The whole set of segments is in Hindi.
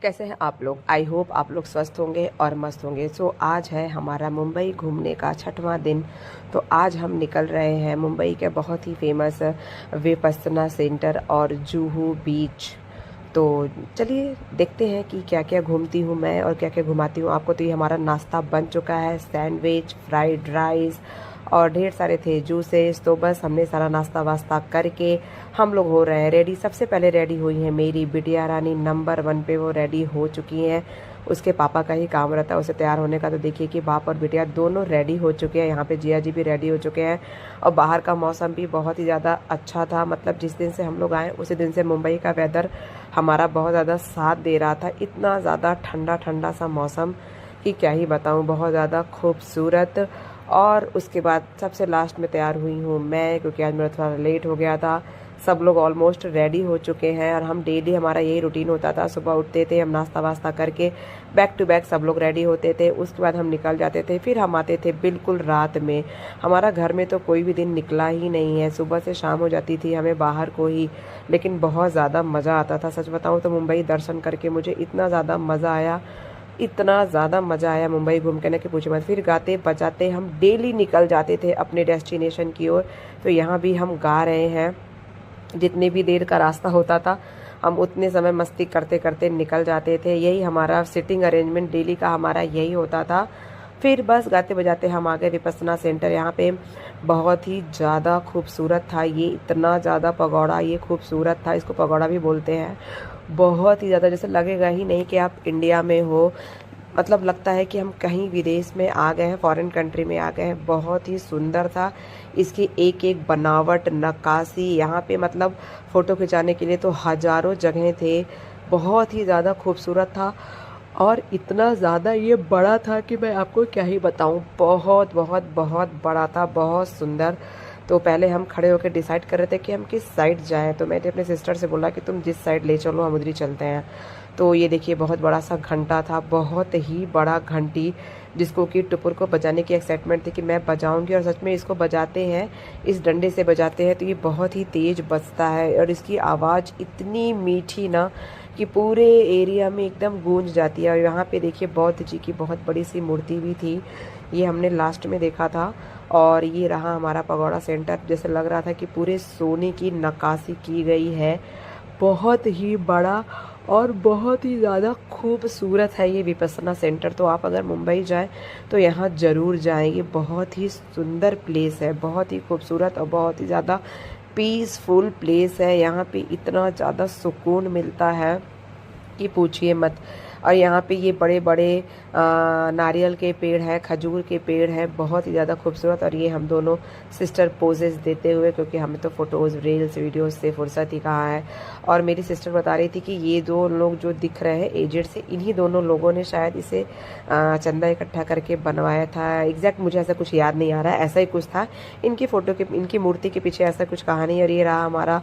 कैसे हैं आप लोग। आई होप आप लोग स्वस्थ होंगे और मस्त होंगे। सो आज है हमारा मुंबई घूमने का 6वां दिन। तो आज हम निकल रहे हैं मुंबई के बहुत ही फेमस विपस्सना सेंटर और जुहू बीच। तो चलिए देखते हैं कि क्या क्या घूमती हूँ मैं और क्या क्या घुमाती हूँ आपको। तो ये हमारा नाश्ता बन चुका है, सैंडविच, फ्राइड राइस और ढेर सारे थे जूसेस। तो बस हमने सारा नाश्ता वास्ता करके हम लोग हो रहे हैं रेडी। सबसे पहले रेडी हुई है मेरी बिटिया रानी, नंबर 1 पे वो रेडी हो चुकी हैं। उसके पापा का ही काम रहता है उसे तैयार होने का। तो देखिए कि बाप और बिटिया दोनों रेडी हो चुके हैं। यहाँ पे जिया जी भी रेडी हो चुके हैं और बाहर का मौसम भी बहुत ही ज़्यादा अच्छा था। मतलब जिस दिन से हम लोग आए उसी दिन से मुंबई का वेदर हमारा बहुत ज़्यादा साथ दे रहा था। इतना ज़्यादा ठंडा ठंडा सा मौसम कि क्या ही बताऊँ, बहुत ज़्यादा खूबसूरत। और उसके बाद सबसे लास्ट में तैयार हुई हूँ मैं, क्योंकि आज मेरा थोड़ा लेट हो गया था। सब लोग ऑलमोस्ट रेडी हो चुके हैं और हम डेली हमारा यही रूटीन होता था। सुबह उठते थे, हम नाश्ता वास्ता करके बैक टू बैक सब लोग रेडी होते थे। उसके बाद हम निकल जाते थे, फिर हम आते थे बिल्कुल रात में। हमारा घर में तो कोई भी दिन निकला ही नहीं है, सुबह से शाम हो जाती थी हमें बाहर को ही। लेकिन बहुत ज़्यादा मज़ा आता था। सच बताऊँ तो मुंबई दर्शन करके मुझे इतना ज़्यादा मज़ा आया, इतना ज़्यादा मज़ा आया मुंबई घूम के ना कि पूछे मत। फिर गाते बजाते हम डेली निकल जाते थे अपने डेस्टिनेशन की ओर। तो यहाँ भी हम गा रहे हैं। जितनी भी देर का रास्ता होता था हम उतने समय मस्ती करते करते निकल जाते थे। यही हमारा सिटिंग अरेंजमेंट डेली का हमारा यही होता था। फिर बस गाते बजाते हम आ गए विपस्सना सेंटर। यहाँ पे बहुत ही ज़्यादा खूबसूरत था ये, इतना ज़्यादा पगोड़ा ये खूबसूरत था, इसको पगोड़ा भी बोलते हैं। बहुत ही ज़्यादा, जैसे लगेगा ही नहीं कि आप इंडिया में हो। मतलब लगता है कि हम कहीं विदेश में आ गए हैं, फॉरेन कंट्री में आ गए हैं। बहुत ही सुंदर था इसकी एक एक बनावट, नक्काशी। यहाँ पे मतलब फ़ोटो खिंचाने के लिए तो हज़ारों जगह थे। बहुत ही ज़्यादा खूबसूरत था और इतना ज़्यादा ये बड़ा था कि मैं आपको क्या ही बताऊँ। बहुत बहुत बहुत बड़ा था, बहुत सुंदर। तो पहले हम खड़े होकर डिसाइड कर रहे थे कि हम किस साइड जाएं। तो मैंने अपने सिस्टर से बोला कि तुम जिस साइड ले चलो हम उधर ही चलते हैं। तो ये देखिए बहुत बड़ा सा घंटा था, बहुत ही बड़ा घंटी, जिसको कि टुपुर को बजाने की एक्साइटमेंट थी कि मैं बजाऊंगी। और सच में इसको बजाते हैं, इस डंडे से बजाते हैं तो ये बहुत ही तेज़ बजता है और इसकी आवाज़ इतनी मीठी ना कि पूरे एरिया में एकदम गूंज जाती है। और यहाँ पे देखिए बौद्ध जी की बहुत बड़ी सी मूर्ति भी थी, ये हमने लास्ट में देखा था। और ये रहा हमारा पगोड़ा सेंटर, जैसे लग रहा था कि पूरे सोने की नक्काशी की गई है। बहुत ही बड़ा और बहुत ही ज़्यादा खूबसूरत है ये विपस्सना सेंटर। तो आप अगर मुंबई जाएं तो यहाँ ज़रूर जाएं। ये बहुत ही सुंदर प्लेस है, बहुत ही खूबसूरत और बहुत ही ज़्यादा पीसफुल प्लेस है। यहाँ पे इतना ज़्यादा सुकून मिलता है कि पूछिए मत। और यहाँ पे ये बड़े बड़े नारियल के पेड़ हैं, खजूर के पेड़ हैं, बहुत ही ज़्यादा खूबसूरत। और ये हम दोनों सिस्टर पोजेस देते हुए, क्योंकि हमें तो फ़ोटोज़ रील्स वीडियोस से फुर्सत ही कहाँ है। और मेरी सिस्टर बता रही थी कि ये दो लोग जो दिख रहे हैं एजेड से, इन्हीं दोनों लोगों ने शायद इसे चंदा इकट्ठा करके बनवाया था। एग्जैक्ट मुझे ऐसा कुछ याद नहीं आ रहा है, ऐसा ही कुछ था। इनकी फ़ोटो के, इनकी मूर्ति के पीछे ऐसा कुछ कहानी। और ये रहा हमारा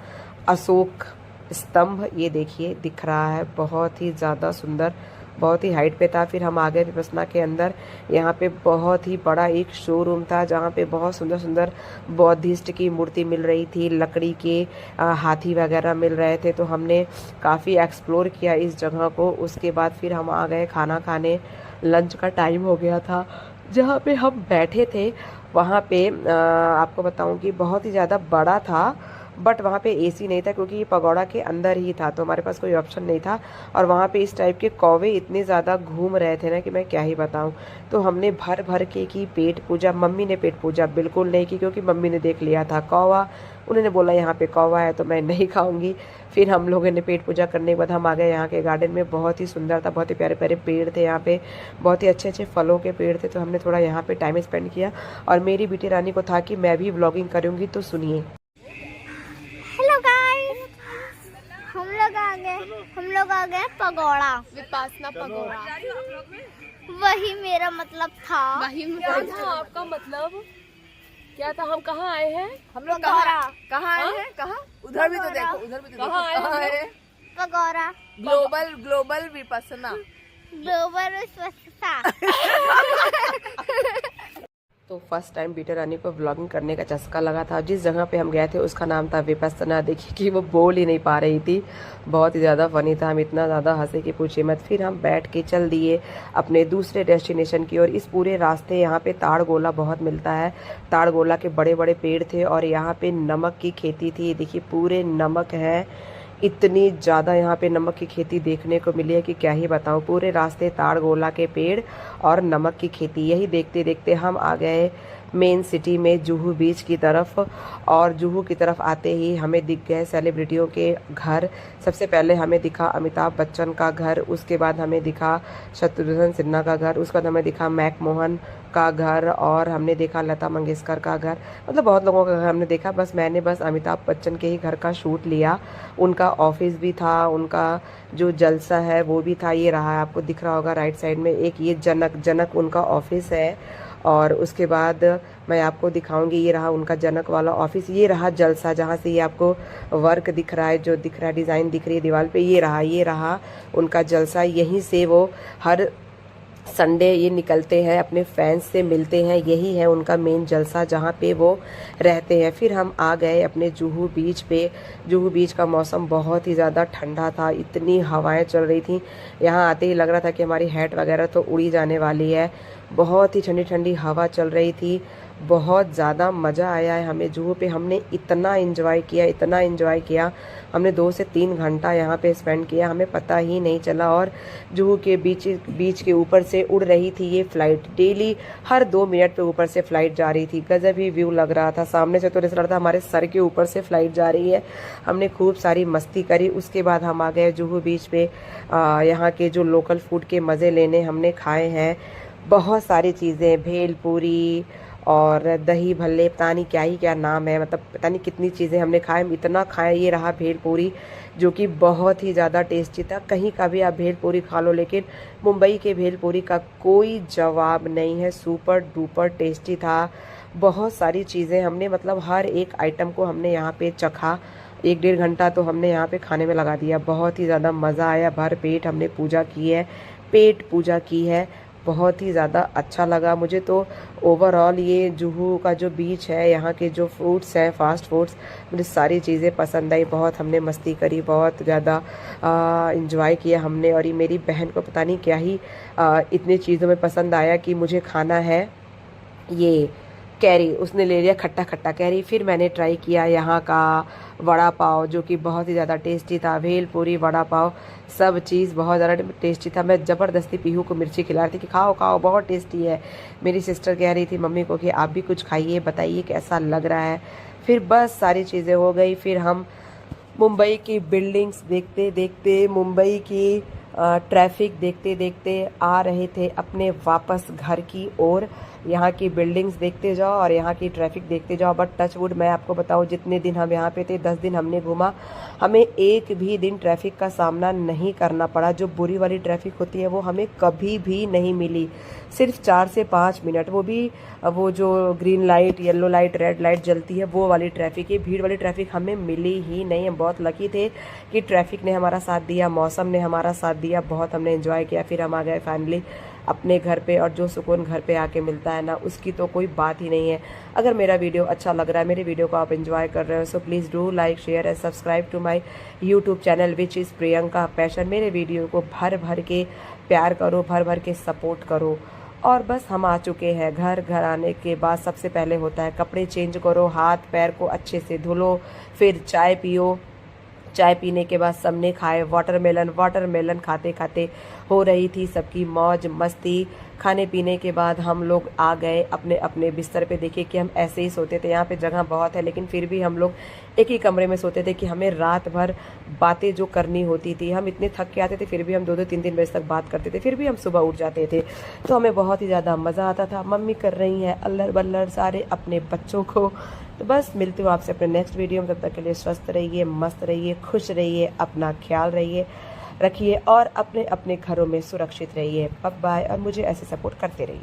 अशोक स्तंभ, ये देखिए दिख रहा है, बहुत ही ज़्यादा सुंदर, बहुत ही हाइट पे था। फिर हम आ गए विपस्सना के अंदर। यहाँ पे बहुत ही बड़ा एक शोरूम था जहाँ पे बहुत सुंदर सुंदर बौद्धिस्ट की मूर्ति मिल रही थी, लकड़ी के हाथी वगैरह मिल रहे थे। तो हमने काफ़ी एक्सप्लोर किया इस जगह को। उसके बाद फिर हम आ गए खाना खाने, लंच का टाइम हो गया था। जहाँ पे हम बैठे थे वहाँ पे आपको बताऊँ कि बहुत ही ज़्यादा बड़ा था, बट वहाँ पे एसी नहीं था क्योंकि ये पगोड़ा के अंदर ही था, तो हमारे पास कोई ऑप्शन नहीं था। और वहाँ पे इस टाइप के कौवे इतने ज़्यादा घूम रहे थे ना कि मैं क्या ही बताऊँ। तो हमने भर भर के की पेट पूजा। मम्मी ने पेट पूजा बिल्कुल नहीं की क्योंकि मम्मी ने देख लिया था कौवा, उन्होंने बोला यहाँ पे कौवा है तो मैं नहीं खाऊंगी। फिर हम लोगों ने पेट पूजा करने के बाद हम आ गए यहाँ के गार्डन में। बहुत ही सुंदर था, बहुत ही प्यारे प्यारे पेड़ थे यहाँ पे, बहुत ही अच्छे अच्छे फलों के पेड़ थे। तो हमने थोड़ा यहाँ पे टाइम स्पेंड किया। और मेरी बेटी रानी को था कि मैं भी व्लॉगिंग करूँगी, तो सुनिए। हेलो गाइस, हम लोग आ गए पगोड़ा, विपस्सना पगोड़ा। वही मेरा मतलब था। वही क्या था आपका मतलब? क्या था? हम कहाँ आए हैं? हम लोग कहाँ आए हैं? कहाँ? उधर भी तो देखो, उधर भी तो देखो। कहाँ है? Pagoda global Vipassana. Global Vipassana. तो फर्स्ट टाइम बीटा रानी को व्लॉगिंग करने का चस्का लगा था। जिस जगह पे हम गए थे उसका नाम था विपस्सना। देखिए कि वो बोल ही नहीं पा रही थी, बहुत ही ज़्यादा फनी था। हम इतना ज़्यादा हंसे कि पूछिए मत। फिर हम बैठ के चल दिए अपने दूसरे डेस्टिनेशन की ओर। इस पूरे रास्ते यहाँ पे ताड़ गोला बहुत मिलता है। ताड़ गोला के बड़े बड़े पेड़ थे और यहाँ पे नमक की खेती थी। देखिए पूरे नमक है, इतनी ज़्यादा यहाँ पे नमक की खेती देखने को मिली है कि क्या ही बताऊँ। पूरे रास्ते ताड़ गोला के पेड़ और नमक की खेती, यही देखते देखते हम आ गए मेन सिटी में जुहू बीच की तरफ। और जुहू की तरफ आते ही हमें दिख गए सेलिब्रिटियों के घर। सबसे पहले हमें दिखा अमिताभ बच्चन का घर, उसके बाद हमें दिखा शत्रुघ्न सिन्हा का घर, उसके बाद हमें दिखा मैकमोहन का घर और हमने देखा लता मंगेशकर का घर। मतलब बहुत लोगों का घर हमने देखा। मैंने बस अमिताभ बच्चन के ही घर का शूट लिया। उनका ऑफिस भी था, उनका जो जलसा है वो भी था। ये रहा, आपको दिख रहा होगा राइट साइड में एक, ये जनक उनका ऑफिस है। और उसके बाद मैं आपको दिखाऊंगी, ये रहा उनका जनक वाला ऑफिस। ये रहा जलसा, जहाँ से ये आपको वर्क दिख रहा है, जो दिख रहा है डिज़ाइन दिख रही है दीवार पे, ये रहा उनका जलसा। यहीं से वो हर संडे ये निकलते हैं, अपने फैंस से मिलते हैं। यही है उनका मेन जलसा जहाँ पे वो रहते हैं। फिर हम आ गए अपने जुहू बीच पे। जुहू बीच का मौसम बहुत ही ज़्यादा ठंडा था, इतनी हवाएं चल रही थी। यहाँ आते ही लग रहा था कि हमारी हैट वगैरह तो उड़ी जाने वाली है। बहुत ही ठंडी ठंडी हवा चल रही थी। बहुत ज़्यादा मज़ा आया है हमें जुहू पे। हमने इतना एंजॉय किया। हमने 2 से 3 घंटा यहाँ पे स्पेंड किया, हमें पता ही नहीं चला। और जुहू के बीच के ऊपर से उड़ रही थी ये फ़्लाइट। डेली हर 2 मिनट पे ऊपर से फ़्लाइट जा रही थी। गजब ही व्यू लग रहा था। सामने से तो ऐसा लग रहा था हमारे सर के ऊपर से फ़्लाइट जा रही है। हमने खूब सारी मस्ती करी। उसके बाद हम आ गए जुहू बीच पे। यहाँ के जो लोकल फूड के मज़े लेने हमने खाए हैं। बहुत सारी चीज़ें, भेलपूरी और दही भल्ले, पता नहीं क्या नाम है, मतलब पता नहीं कितनी चीज़ें हमने खाए। इतना खाए। ये रहा भेलपूरी जो कि बहुत ही ज़्यादा टेस्टी था। कहीं का भी आप भेलपूरी खा लो, लेकिन मुंबई के भेलपूरी का कोई जवाब नहीं है। सुपर डुपर टेस्टी था। बहुत सारी चीज़ें हमने, मतलब हर एक आइटम को हमने यहाँ पे चखा। 1-1.5 घंटा तो हमने यहाँ पे खाने में लगा दिया। बहुत ही ज़्यादा मज़ा आया। भर पेट हमने पूजा की है, पेट पूजा की है। बहुत ही ज़्यादा अच्छा लगा मुझे तो। ओवरऑल ये जुहू का जो बीच है, यहाँ के जो फूड्स हैं, फास्ट फूड्स, मुझे सारी चीज़ें पसंद आई। बहुत हमने मस्ती करी, बहुत ज़्यादा इंजॉय किया हमने। और ये मेरी बहन को पता नहीं क्या ही इतनी चीज़ों में पसंद आया कि मुझे खाना है ये कैरी। उसने ले लिया खट्टा खट्टा कैरी। फिर मैंने ट्राई किया यहाँ का वड़ा पाव, जो कि बहुत ही ज़्यादा टेस्टी था। भेलपूरी, वड़ा पाव, सब चीज़ बहुत ज़्यादा टेस्टी था। मैं ज़बरदस्ती पीहू को मिर्ची खिला रही थी कि खाओ बहुत टेस्टी है। मेरी सिस्टर कह रही थी मम्मी को कि आप भी कुछ खाइए, बताइए कैसा लग रहा है। फिर बस सारी चीज़ें हो गई। फिर हम मुंबई की बिल्डिंग्स देखते देखते, मुंबई की ट्रैफिक देखते देखते आ रहे थे अपने वापस घर की ओर। यहाँ की बिल्डिंग्स देखते जाओ और यहाँ की ट्रैफिक देखते जाओ। बट टच वुड मैं आपको बताऊँ, जितने दिन हम यहाँ पे थे, 10 दिन हमने घूमा, हमें एक भी दिन ट्रैफिक का सामना नहीं करना पड़ा। जो बुरी वाली ट्रैफिक होती है वो हमें कभी भी नहीं मिली। सिर्फ 4 से 5 मिनट, वो भी वो जो green light, yellow light, red light जलती है, वो वाली ट्रैफिक है। भीड़ वाली ट्रैफिक हमें मिली ही नहीं। हम बहुत लकी थे कि ट्रैफिक ने हमारा साथ दिया, मौसम ने हमारा साथ दिया। बहुत हमने एंजॉय किया। फिर हम आ गए फाइनली अपने घर पे। और जो सुकून घर पे आके मिलता है ना, उसकी तो कोई बात ही नहीं है। अगर मेरा वीडियो अच्छा लग रहा है, मेरे वीडियो को आप एंजॉय कर रहे हो, so please do like, share and subscribe to my YouTube channel which is Priyanka passion. मेरे वीडियो को भर भर के प्यार करो, भर भर के सपोर्ट करो। और बस हम आ चुके हैं घर। घर आने के बाद सबसे पहले होता है कपड़े चेंज करो, हाथ पैर को अच्छे से धुलो, फिर चाय पियो। चाय पीने के बाद सबने खाए वाटरमेलन खाते खाते हो रही थी सबकी मौज मस्ती। खाने पीने के बाद हम लोग आ गए अपने अपने बिस्तर पे। देखिए कि हम ऐसे ही सोते थे। यहाँ पे जगह बहुत है, लेकिन फिर भी हम लोग एक ही कमरे में सोते थे कि हमें रात भर बातें जो करनी होती थी। हम इतने थक के आते थे, फिर भी हम 2-2, 3-3 बजे तक बात करते थे। फिर भी हम सुबह उठ जाते थे, तो हमें बहुत ही ज़्यादा मज़ा आता था। मम्मी कर रही हैं अल्लर बल्लर सारे अपने बच्चों को। तो बस मिलती हूँ आपसे अपने नेक्स्ट वीडियो में। तब तक के लिए स्वस्थ रहिए, मस्त रहिए, खुश रहिए, अपना ख्याल रखिए और अपने अपने घरों में सुरक्षित रहिए। Bye bye. और मुझे ऐसे सपोर्ट करते रहिए।